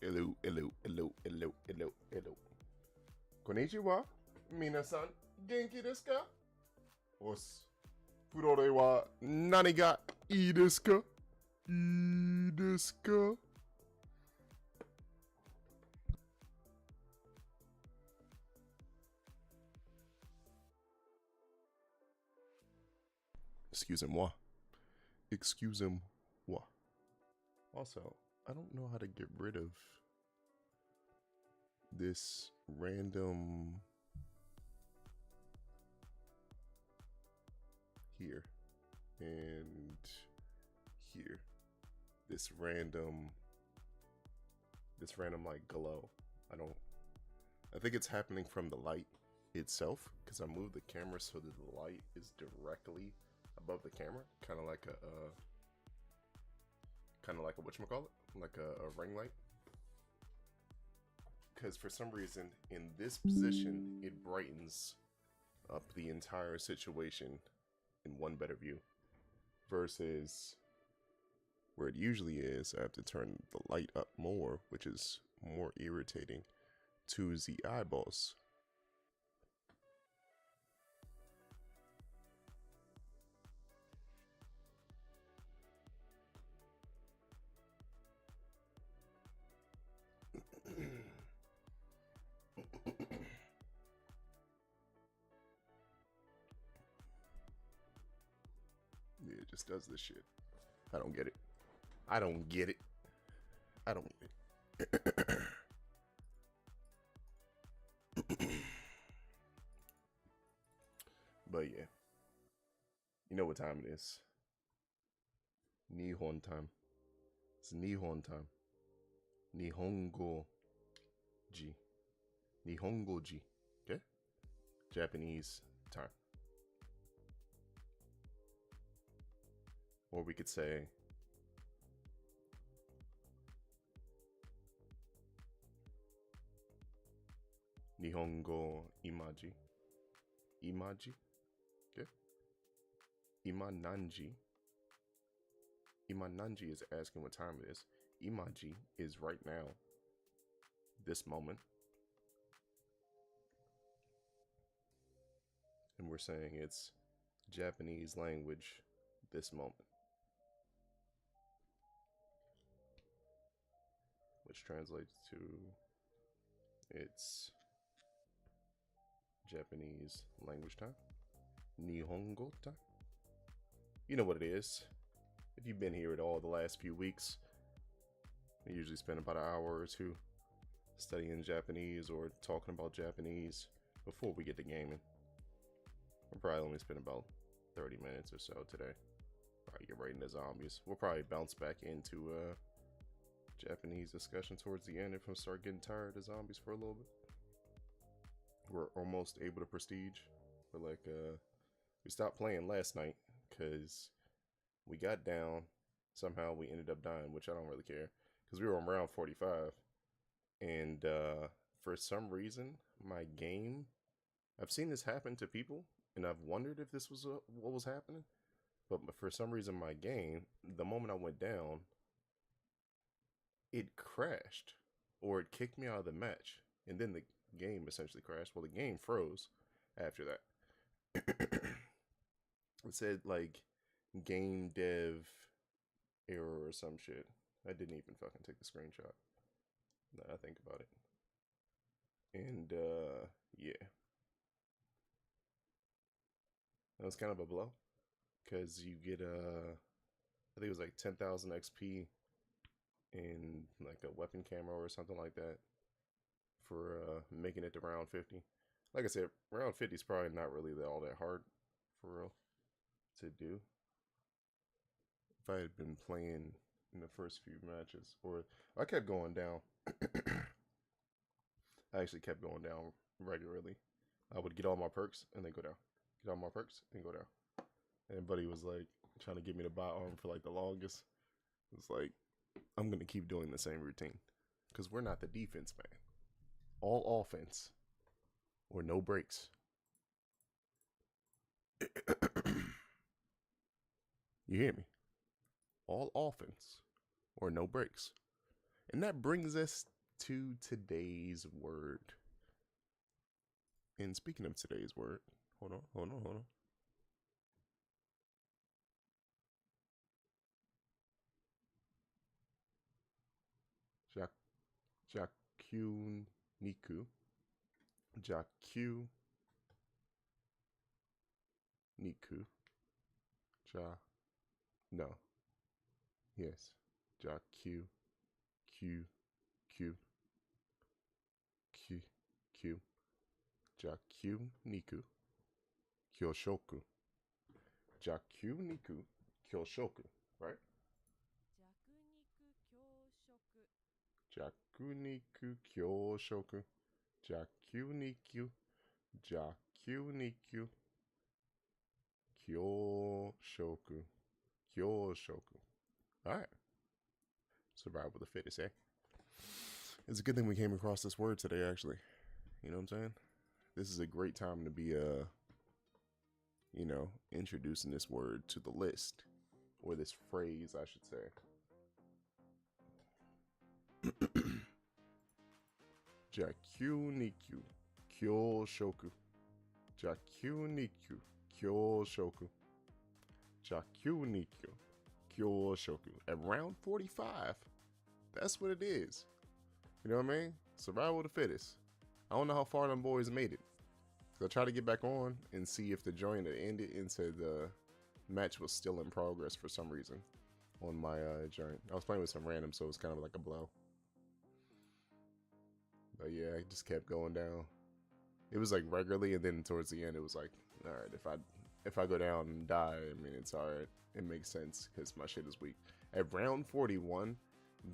Hello, hello, hello, hello, hello, hello. Konnichiwa, minasan, genki desu ka? Os, furore wa nani ga ii desu ka? Ii desu ka? Excusez-moi. Excusez-moi. Also, I don't know how to get rid of this random here and here. This random like glow. I think it's happening from the light itself because I moved the camera so that the light is directly above the camera, kind of like a whatchamacallit, like a ring light. Because for some reason in this position it brightens up the entire situation in one better view versus where it usually is I have to turn the light up more, which is more irritating to the eyeballs. Yeah, it just does this shit. I don't get it. I don't get it. I don't get it. But yeah, you know what time it is. Nihon time. It's Nihon time. Nihongo ji. Nihongo ji. Okay? Japanese time. Or we could say Nihongo imaji. Imaji. Okay? Imananji. Imananji is asking what time it is. Imaji is right now. This moment. And we're saying it's Japanese language this moment. Which translates to it's Japanese language time. Nihongo time. You know what it is. If you've been here at all the last few weeks, I usually spend about an hour or two studying Japanese or talking about Japanese before we get to gaming. We'll probably only spend about 30 minutes or so today. Probably get right into zombies. We'll probably bounce back into Japanese discussion towards the end if I start getting tired of zombies for a little bit. We're almost able to prestige. We're like, we stopped playing last night because we got down. Somehow we ended up dying, which I don't really care because we were on round 45. And for some reason, my game, I've seen this happen to people, and I've wondered if this was what was happening. But for some reason, my game, the moment I went down, it crashed or it kicked me out of the match. And then the game essentially crashed. Well, the game froze after that. It said like game dev error or some shit. I didn't even fucking take the screenshot. Now I think about it. And yeah. That was kind of a blow. Because you get I think it was like 10,000 XP in like a weapon camo or something like that for making it to round 50. Like I said, round 50 is probably not really all that hard for real to do. If I had been playing in the first few matches, or I kept going down. I actually kept going down regularly. I would get all my perks and then go down. Get all my perks and go down. And Buddy was like trying to get me to buy arm for like the longest. It's like, I'm going to keep doing the same routine because we're not the defense, man. All offense or no breaks. You hear me? All offense or no breaks. And that brings us to today's word. And speaking of today's word, hold on. Jakku Niku. Jakku Niku. No. Yes. Jakku Q Q Q Q. Jakku Niku Kyoshoku. Jakku Niku Kyoshoku, right? Jakku Niku Kyoshoku. Jakku Niku. Jakku Niku Kyoshoku. Kyoshoku. Alright. Survival of the fittest, eh? It's a good thing we came across this word today, actually. You know what I'm saying? This is a great time to be, introducing this word to the list. Or this phrase, I should say. Jakku Niku Kyoshoku. Jakku Niku Kyoshoku. Jakku Niku Kyoshoku. At round 45. That's what it is. You know what I mean? Survival of the fittest. I don't know how far them boys made it. So I tried to get back on and see if the joint had ended and said the match was still in progress for some reason on my joint. I was playing with some random, so it was kind of like a blow. But yeah, I just kept going down. It was like regularly, and then towards the end, it was like, all right, if I go down and die, I mean, it's all right. It makes sense because my shit is weak. At round 41,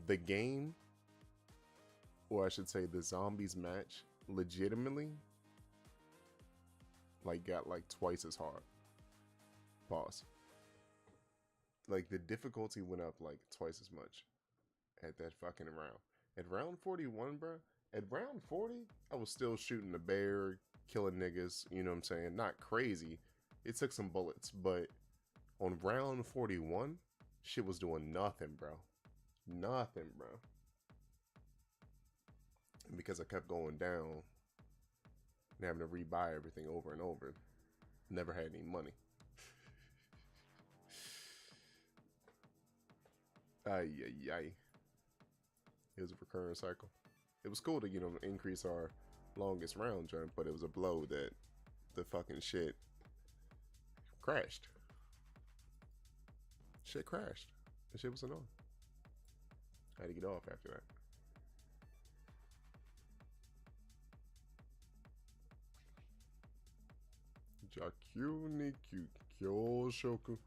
the game, or I should say the zombies match, legitimately, like, got like twice as hard. Pause. Like, the difficulty went up like twice as much at that fucking round. At round 41, bro, at round 40, I was still shooting the bear, killing niggas, you know what I'm saying? Not crazy. It took some bullets, but on round 41, shit was doing nothing, bro. Nothing, bro. And because I kept going down and having to rebuy everything over and over, never had any money. Ay. It was a recurring cycle. It was cool to, increase our longest round jump, but it was a blow that the fucking shit crashed. Shit crashed. The shit was annoying. I had to get off after that. Jakku Niku Kyoshoku.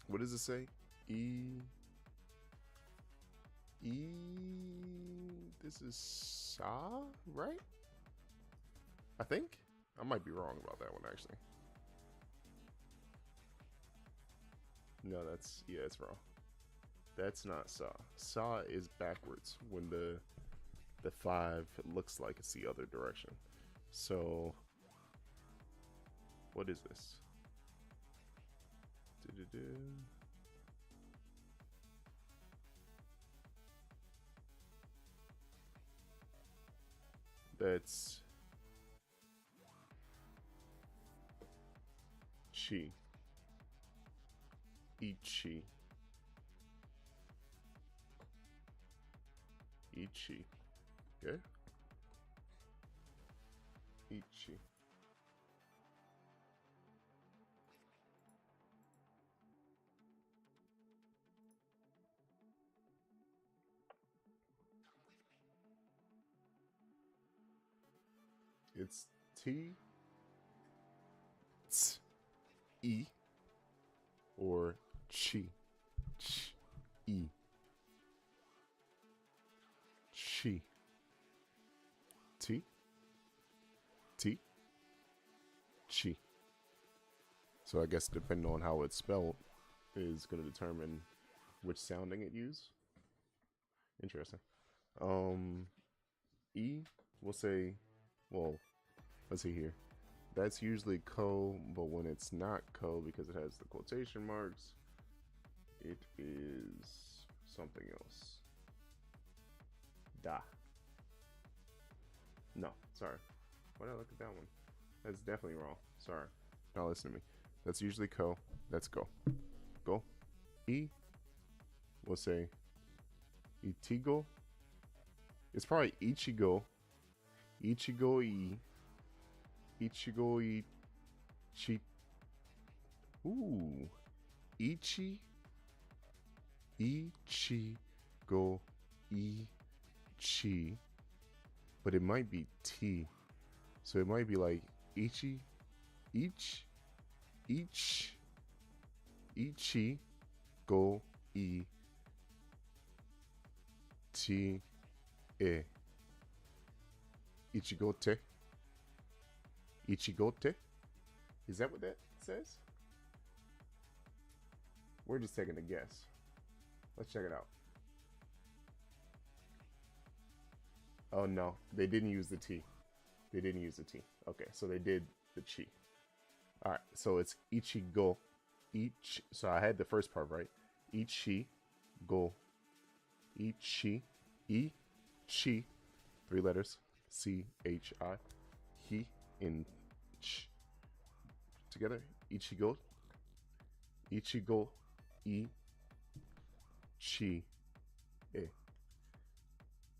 What does it say? This is Sa, right? I think. I might be wrong about that one, actually. No, it's wrong. That's not Sa. Sa is backwards when the 5 looks like it's the other direction. So, what is this? That's Chi. Ichi. Ichi. Okay? Ichi. It's T, ts, E, or chi, ch, E, chi, T, T, chi. So I guess depending on how it's spelled is going to determine which sounding it use. Interesting. E, we'll say, well, let's see here. That's usually ko, but when it's not ko because it has the quotation marks, it is something else. Da. No, sorry. Why did I look at that one? That's definitely wrong. Sorry. Now listen to me. That's usually ko. That's go. Go. E, we'll say itigo. It's probably ichigo. Ichigo e. Ichigo e. Chi. Ooh. Ichi. Ichigo e. Chi. But it might be T. So it might be like ichi. Each. Ichi. Go e. T. E. Ichigote. Ichigote? Is that what that says? We're just taking a guess. Let's check it out. Oh no, they didn't use the T. They didn't use the T. Okay, so they did the chi. Alright, so it's ichigo. So I had the first part right. Ichi go. Ichi. Chi. 3 letters. C-H-I. He in ch. Together. Ichigo. Ichigo. E. Chi. E.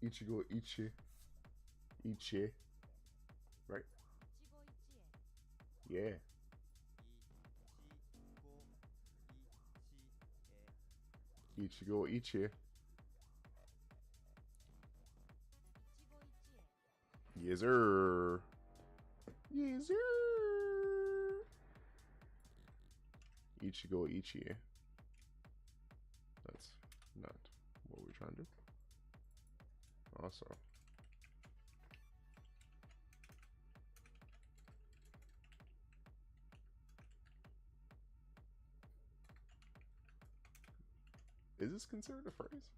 Ichigo. Ichi. Ichi. Right? Yeah. Ichigo. Ichi. Yes, sir. Yes, sir. Ichigo Ichi. That's not what we're trying to do. Also, is this considered a phrase?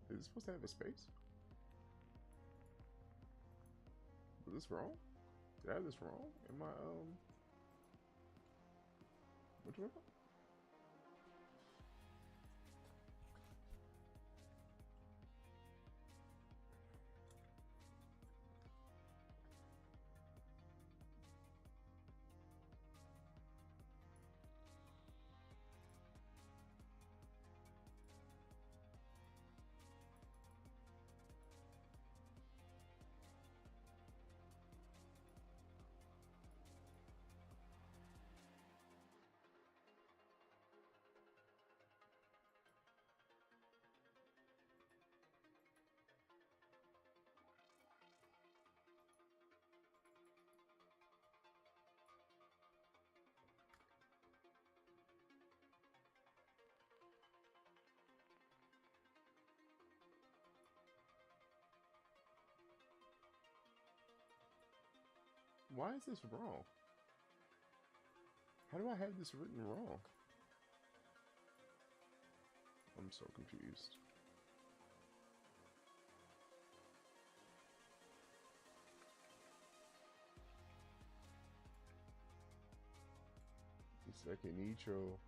Is it supposed to have a space? Was this wrong? Did I have this wrong? Am I what you call? Why is this wrong? How do I have this written wrong? I'm so confused. Second Icho.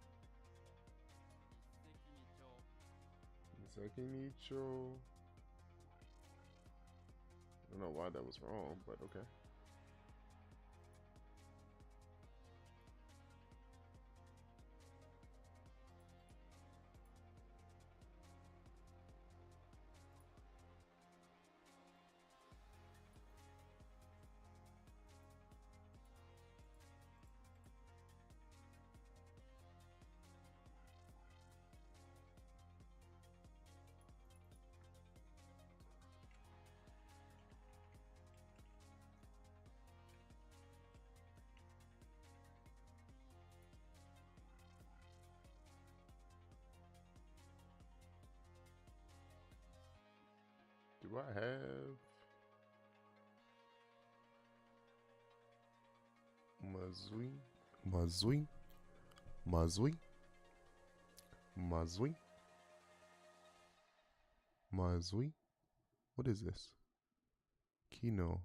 Second Icho. I don't know why that was wrong, but okay. Do I have Mazui? Mazui? Mazui? Mazui? Mazui? What is this? Kino.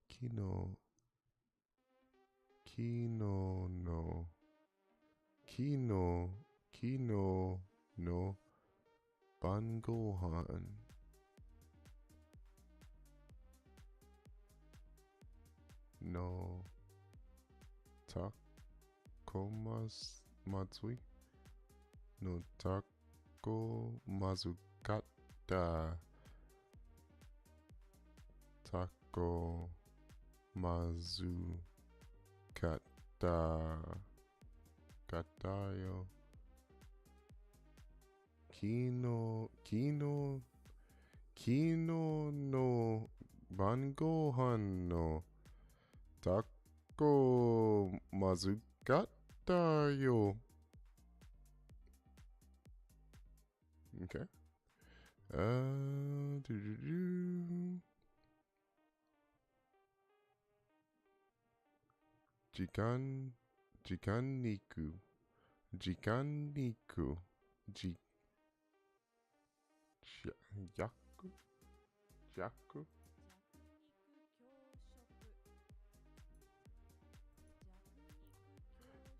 Kino. Kino no. Kino. Kino no. Bangohan. No. Takomas Matsui? No tako mazukata. Tako mazukata. Katayo. Kino. Kino. Kino no bangohan no. Tako mazukata yo. Okay. Jikan Niku. Jikan Niku. Yaku? Jaku?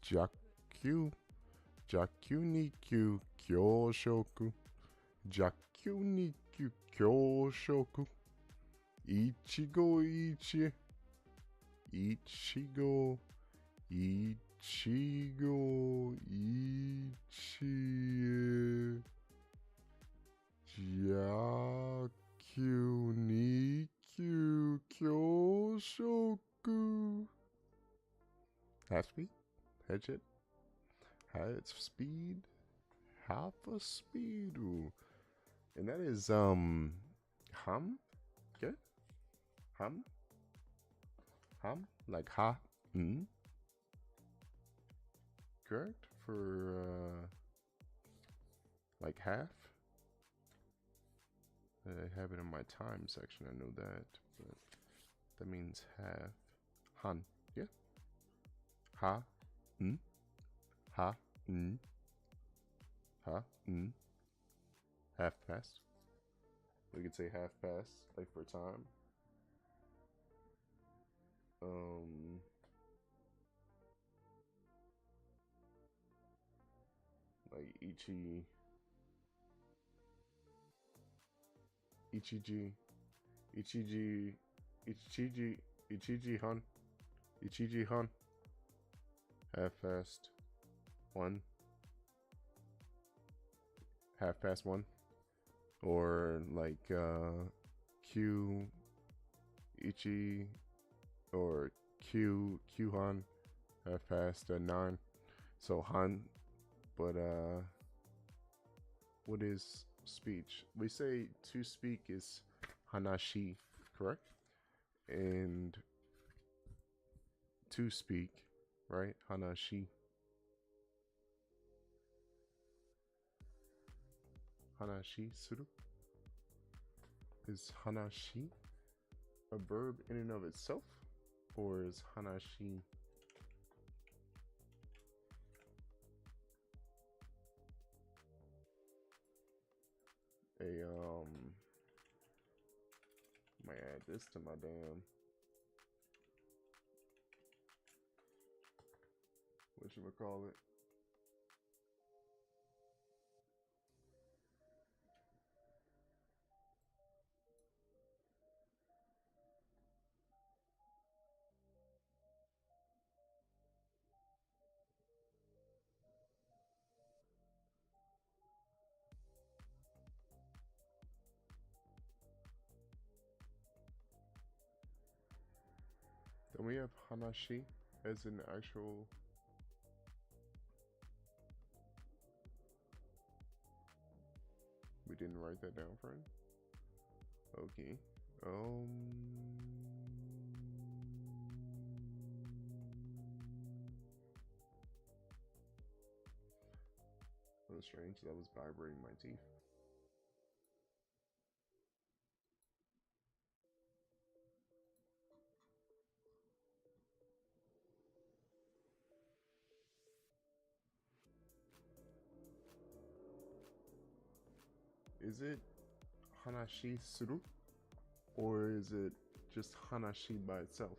Jakyu. Jakyu Niku Kyoshoku. Jakyu Niku Kyoshoku. Ichigo Ichi. Ichigo. Ichigo Ichi. Jakyu Niku Kyoshoku. Half speed? Head shit? Head speed? Half a speed. Ooh. And that is hum? Good? Hum? Like ha? Correct? For like half? I have it in my time section, I know that, but that means half. Han, yeah? Ha? Ha? Ha? Half past. We could say half past, like for time. Like Ichiji, Han, Ichiji Han, half past 1, half past 1, or like Q Ichi, or Q Han, half past 9. So Han, but what is speech? We say to speak is hanashi, correct? And to speak, right? Hanashi. Hanashi suru. Is hanashi a verb in and of itself? 4 is Hanashi. Might add this to my damn. What should we call it? Don't we have Hanashi as an actual? We didn't write that down, friend. Okay. That was strange. That was vibrating my teeth. Is it Hanashi suru? Or is it just Hanashi by itself?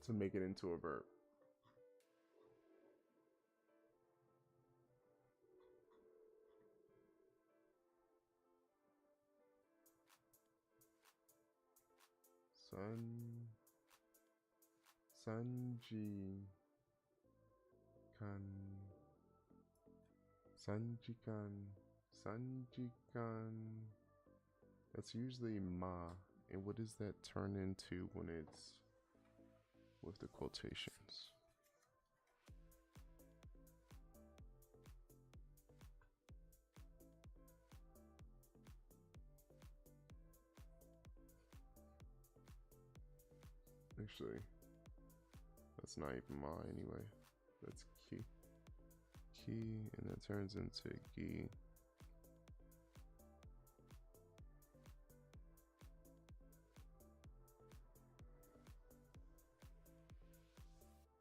To make it into a verb. Sanji kan, Sanjikan. That's usually ma. And what does that turn into when it's with the quotations? Actually, that's not even ma anyway. That's ki. Ki, and that turns into gi.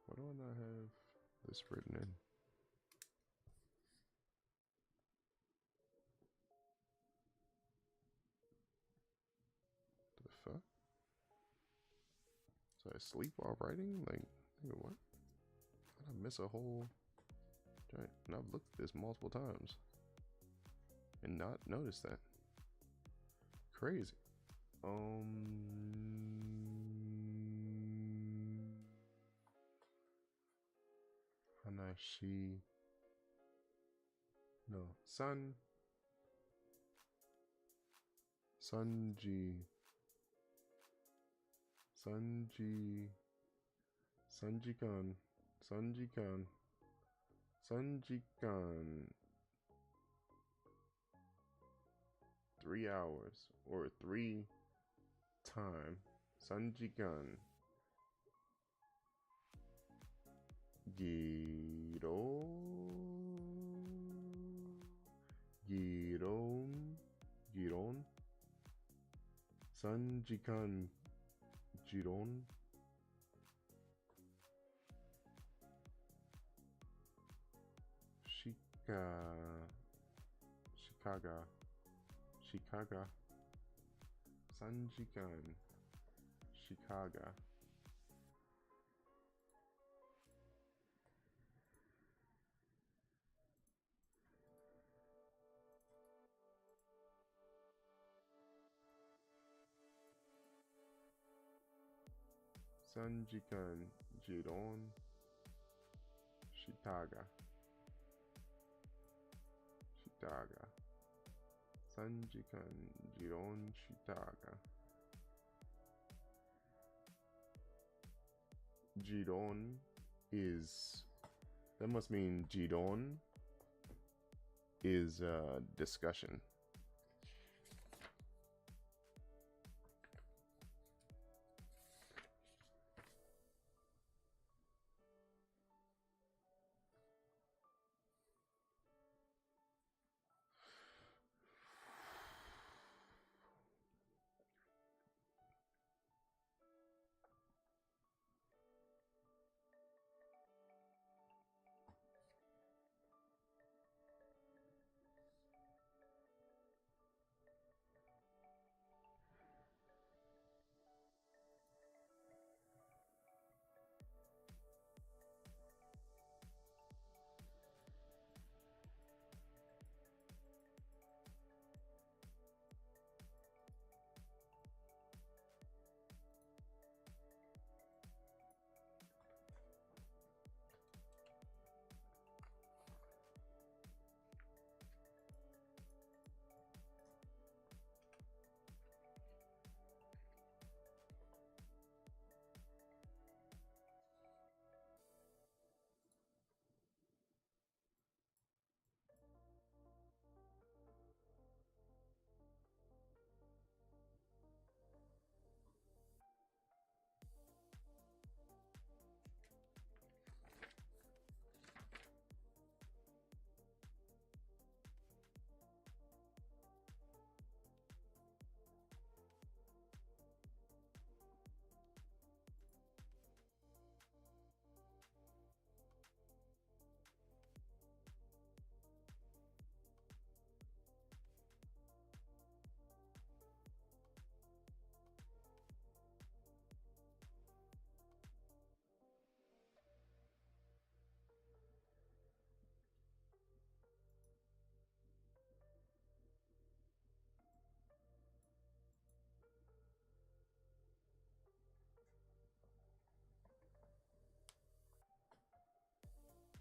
Why do I not have this written in? The fuck? So I sleep while writing? Like, nigga, what? Did I miss a whole giant? And I've looked at this multiple times and not noticed that. Crazy. Hanashi. No. Sanji. Sanjikan. 3 hours or 3 time. Sanjikan. Giron. Sanjikan. Giron. Chicago. Sanjikan. Chicago. Sanjikan. Giron. Chicago. Sanjikan Jiron Shitaga. Jiron is, that must mean Jiron is discussion.